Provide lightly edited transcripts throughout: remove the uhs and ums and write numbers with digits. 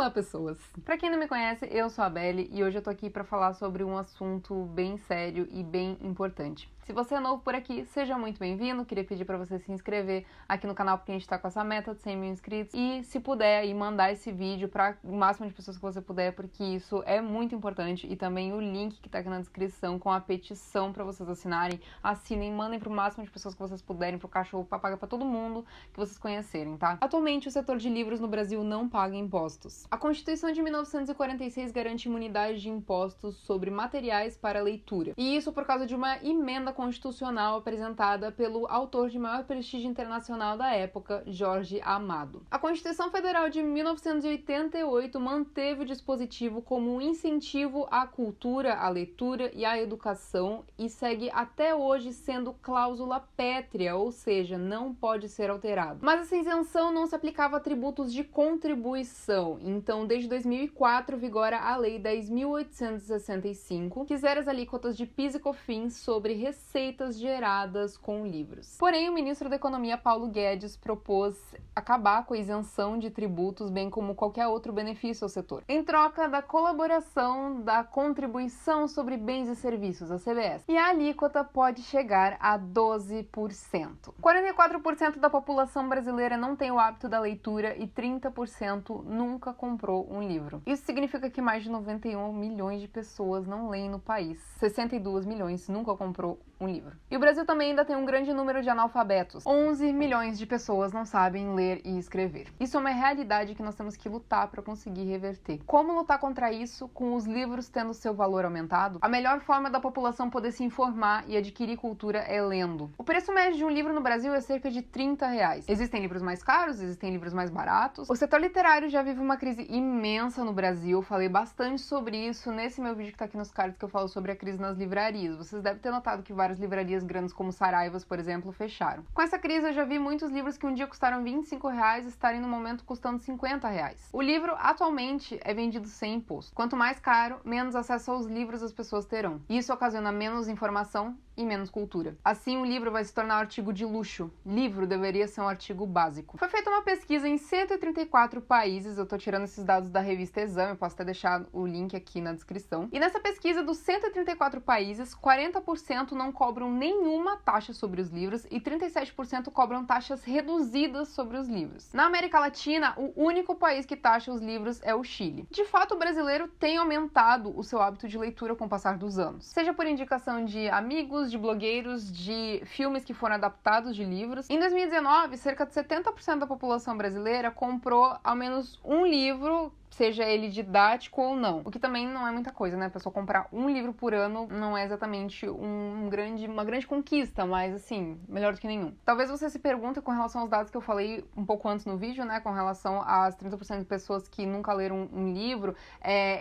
Olá, pessoas! Pra quem não me conhece, eu sou a Belle e hoje eu tô aqui pra falar sobre um assunto bem sério e bem importante. Se você é novo por aqui, seja muito bem-vindo. Queria pedir pra você se inscrever aqui no canal porque a gente tá com essa meta de 100 mil inscritos e, se puder, aí mandar esse vídeo para o máximo de pessoas que você puder, porque isso é muito importante. E também o link que tá aqui na descrição com a petição pra vocês assinarem. Assinem, mandem pro máximo de pessoas que vocês puderem, pro cachorro, papagaio, pra todo mundo que vocês conhecerem, tá? Atualmente, o setor de livros no Brasil não paga impostos. A Constituição de 1946 garante imunidade de impostos sobre materiais para leitura. E isso por causa de uma emenda constitucional apresentada pelo autor de maior prestígio internacional da época, Jorge Amado. A Constituição Federal de 1988 manteve o dispositivo como um incentivo à cultura, à leitura e à educação e segue até hoje sendo cláusula pétrea, ou seja, não pode ser alterado. Mas essa isenção não se aplicava a tributos de contribuição, então desde 2004 vigora a Lei 10.865, que zera as alíquotas de PIS e COFINS sobre receitas geradas com livros. Porém, o ministro da Economia, Paulo Guedes, propôs acabar com a isenção de tributos, bem como qualquer outro benefício ao setor, em troca da colaboração da Contribuição sobre Bens e Serviços, a CBS. E a alíquota pode chegar a 12%. 44% da população brasileira não tem o hábito da leitura e 30% nunca comprou um livro. Isso significa que mais de 91 milhões de pessoas não leem no país. 62 milhões nunca comprou um livro. E o Brasil também ainda tem um grande número de analfabetos. 11 milhões de pessoas não sabem ler e escrever. Isso é uma realidade que nós temos que lutar para conseguir reverter. Como lutar contra isso? Com os livros tendo seu valor aumentado? A melhor forma da população poder se informar e adquirir cultura é lendo. O preço médio de um livro no Brasil é cerca de R$30. Existem livros mais caros, existem livros mais baratos. O setor literário já vive uma crise imensa no Brasil. Falei bastante sobre isso nesse meu vídeo que tá aqui nos cards, que eu falo sobre a crise nas livrarias. Vocês devem ter notado que várias livrarias grandes como Saraivas, por exemplo, fecharam. Com essa crise eu já vi muitos livros que um dia custaram R$25 estarem no momento custando R$50. O livro atualmente é vendido sem imposto. Quanto mais caro, menos acesso aos livros as pessoas terão. Isso ocasiona menos informação e menos cultura. Assim, o livro vai se tornar um artigo de luxo. Livro deveria ser um artigo básico. Foi feita uma pesquisa em 134 países, eu tô tirando esses dados da revista Exame, eu posso até deixar o link aqui na descrição. E nessa pesquisa dos 134 países, 40% não cobram nenhuma taxa sobre os livros e 37% cobram taxas reduzidas sobre os livros. Na América Latina, o único país que taxa os livros é o Chile. De fato, o brasileiro tem aumentado o seu hábito de leitura com o passar dos anos. Seja por indicação de amigos, de blogueiros, de filmes que foram adaptados de livros. Em 2019, cerca de 70% da população brasileira comprou ao menos um livro, seja ele didático ou não. O que também não é muita coisa, né? A pessoa comprar um livro por ano não é exatamente uma grande conquista, mas assim, melhor do que nenhum. Talvez você se pergunte com relação aos dados que eu falei um pouco antes no vídeo, né? Com relação às 30% de pessoas que nunca leram um livro.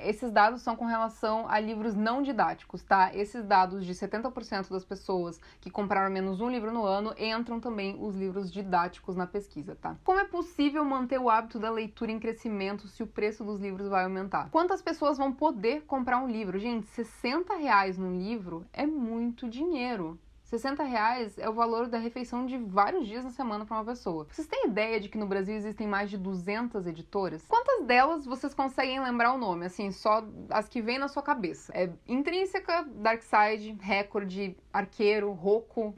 Esses dados são com relação a livros não didáticos, tá? Esses dados de 70% das pessoas que compraram menos um livro no ano, entram também os livros didáticos na pesquisa, tá? Como é possível manter o hábito da leitura em crescimento se o preço dos livros vai aumentar? Quantas pessoas vão poder comprar um livro? Gente, R$60 num livro é muito dinheiro. R$60 é o valor da refeição de vários dias na semana para uma pessoa. Vocês têm ideia de que no Brasil existem mais de 200 editoras? Quantas delas vocês conseguem lembrar o nome? Assim, só as que vêm na sua cabeça. Intrínseca, Darkside, Record, Arqueiro, Rocco,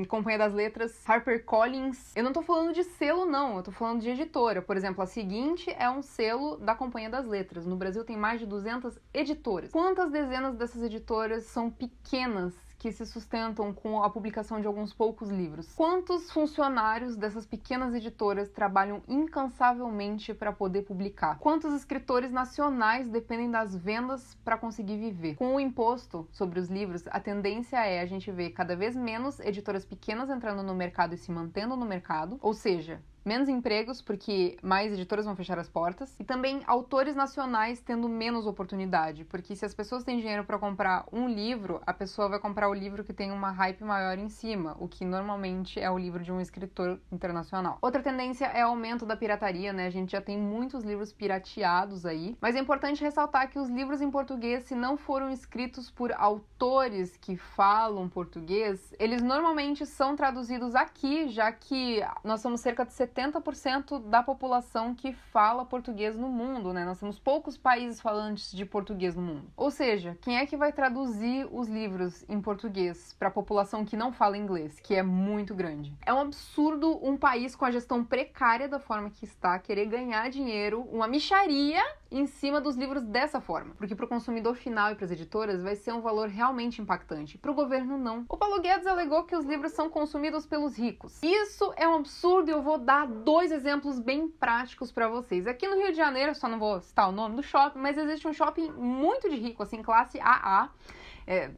Companhia das Letras, HarperCollins. Eu não tô falando de selo, não. Eu tô falando de editora. Por exemplo, a Seguinte é um selo da Companhia das Letras. No Brasil tem mais de 200 editoras. Quantas dezenas dessas editoras são pequenas que se sustentam com a publicação de alguns poucos livros? Quantos funcionários dessas pequenas editoras trabalham incansavelmente para poder publicar? Quantos escritores nacionais dependem das vendas para conseguir viver? Com o imposto sobre os livros, a tendência é a gente ver cada vez menos editoras pequenas entrando no mercado e se mantendo no mercado, ou seja, menos empregos, porque mais editoras vão fechar as portas, e também autores nacionais tendo menos oportunidade, porque se as pessoas têm dinheiro para comprar um livro, a pessoa vai comprar o livro que tem uma hype maior em cima, o que normalmente é o livro de um escritor internacional. Outra tendência é o aumento da pirataria, né? A gente já tem muitos livros pirateados aí, mas é importante ressaltar que os livros em português, se não foram escritos por autores que falam português, eles normalmente são traduzidos aqui, já que nós somos cerca de 70% da população que fala português no mundo, né? Nós temos poucos países falantes de português no mundo. Ou seja, quem é que vai traduzir os livros em português para a população que não fala inglês, que é muito grande? É um absurdo um país com a gestão precária da forma que está querer ganhar dinheiro, uma mixaria em cima dos livros dessa forma. Porque para o consumidor final e para as editoras vai ser um valor realmente impactante. Para o governo, não. O Paulo Guedes alegou que os livros são consumidos pelos ricos. Isso é um absurdo e eu vou dar 2 exemplos bem práticos para vocês. Aqui no Rio de Janeiro, só não vou citar o nome do shopping, mas existe um shopping muito de rico, assim, classe AA,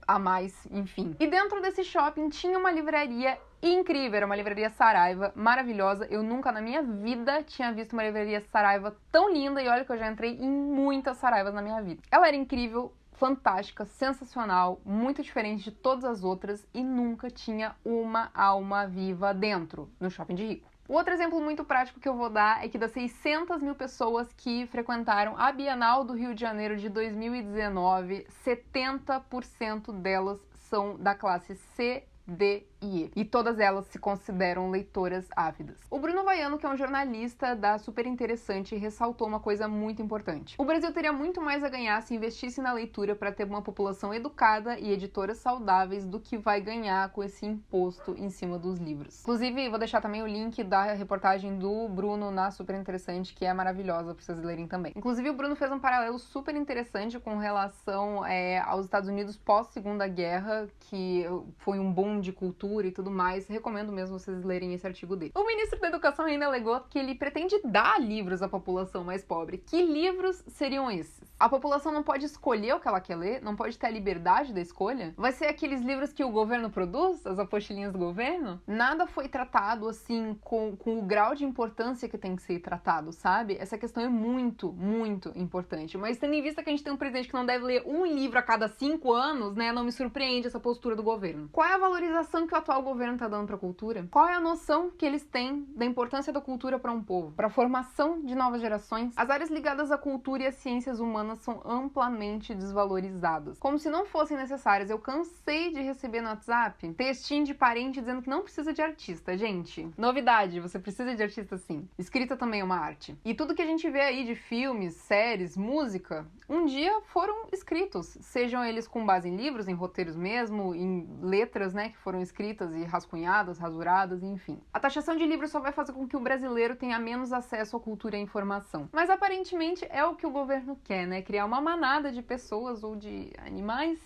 a mais, enfim. E dentro desse shopping tinha uma livraria incrível, era uma livraria Saraiva, maravilhosa. Eu nunca na minha vida tinha visto uma livraria Saraiva tão linda e olha que eu já entrei em muitas Saraivas na minha vida. Ela era incrível, fantástica, sensacional, muito diferente de todas as outras e nunca tinha uma alma viva dentro, no shopping de rico. O outro exemplo muito prático que eu vou dar é que das 600 mil pessoas que frequentaram a Bienal do Rio de Janeiro de 2019, 70% delas são da classe C, D e E. E todas elas se consideram leitoras ávidas. O Bruno Vaiano, que é um jornalista da Super Interessante, ressaltou uma coisa muito importante. O Brasil teria muito mais a ganhar se investisse na leitura para ter uma população educada e editoras saudáveis do que vai ganhar com esse imposto em cima dos livros. Inclusive, vou deixar também o link da reportagem do Bruno na Super Interessante, que é maravilhosa para vocês lerem também. Inclusive, o Bruno fez um paralelo super interessante com relação aos Estados Unidos pós-Segunda Guerra, que foi um boom de cultura e tudo mais. Recomendo mesmo vocês lerem esse artigo dele. O ministro da Educação ainda alegou que ele pretende dar livros à população mais pobre. Que livros seriam esses? A população não pode escolher o que ela quer ler? Não pode ter a liberdade da escolha? Vai ser aqueles livros que o governo produz? As apostilinhas do governo? Nada foi tratado assim com o grau de importância que tem que ser tratado, sabe? Essa questão é muito, muito importante. Mas tendo em vista que a gente tem um presidente que não deve ler um livro a cada 5 anos, né? Não me surpreende essa postura do governo. Qual é a valorização que o atual governo tá dando pra cultura? Qual é a noção que eles têm da importância da cultura para um povo? Para a formação de novas gerações? As áreas ligadas à cultura e às ciências humanas são amplamente desvalorizadas. Como se não fossem necessárias. Eu cansei de receber no WhatsApp textinho de parente dizendo que não precisa de artista. Gente, novidade, você precisa de artista sim. Escrita também é uma arte. E tudo que a gente vê aí de filmes, séries, música, um dia foram escritos. Sejam eles com base em livros, em roteiros mesmo, em letras, né, que foram escritas e rascunhadas, rasuradas, enfim. A taxação de livros só vai fazer com que o brasileiro tenha menos acesso à cultura e à informação. Mas aparentemente é o que o governo quer, né? Criar uma manada de pessoas ou de animais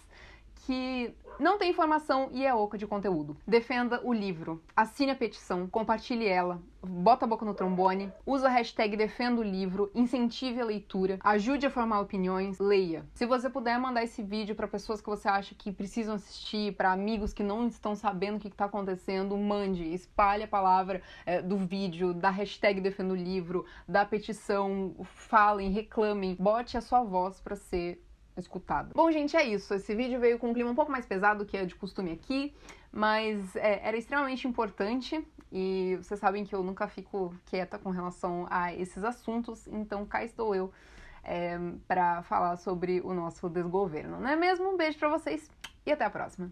que não tem informação e é oca de conteúdo. Defenda o livro, assine a petição, compartilhe ela, bota a boca no trombone, usa a hashtag Defenda o Livro, incentive a leitura, ajude a formar opiniões, leia. Se você puder mandar esse vídeo para pessoas que você acha que precisam assistir, para amigos que não estão sabendo o que está acontecendo, mande, espalhe a palavra do vídeo, da hashtag Defenda o Livro, da petição, falem, reclamem, bote a sua voz para ser escutado. Bom, gente, é isso. Esse vídeo veio com um clima um pouco mais pesado que é de costume aqui, mas era extremamente importante e vocês sabem que eu nunca fico quieta com relação a esses assuntos, então cá estou eu para falar sobre o nosso desgoverno, não é mesmo? Um beijo pra vocês e até a próxima!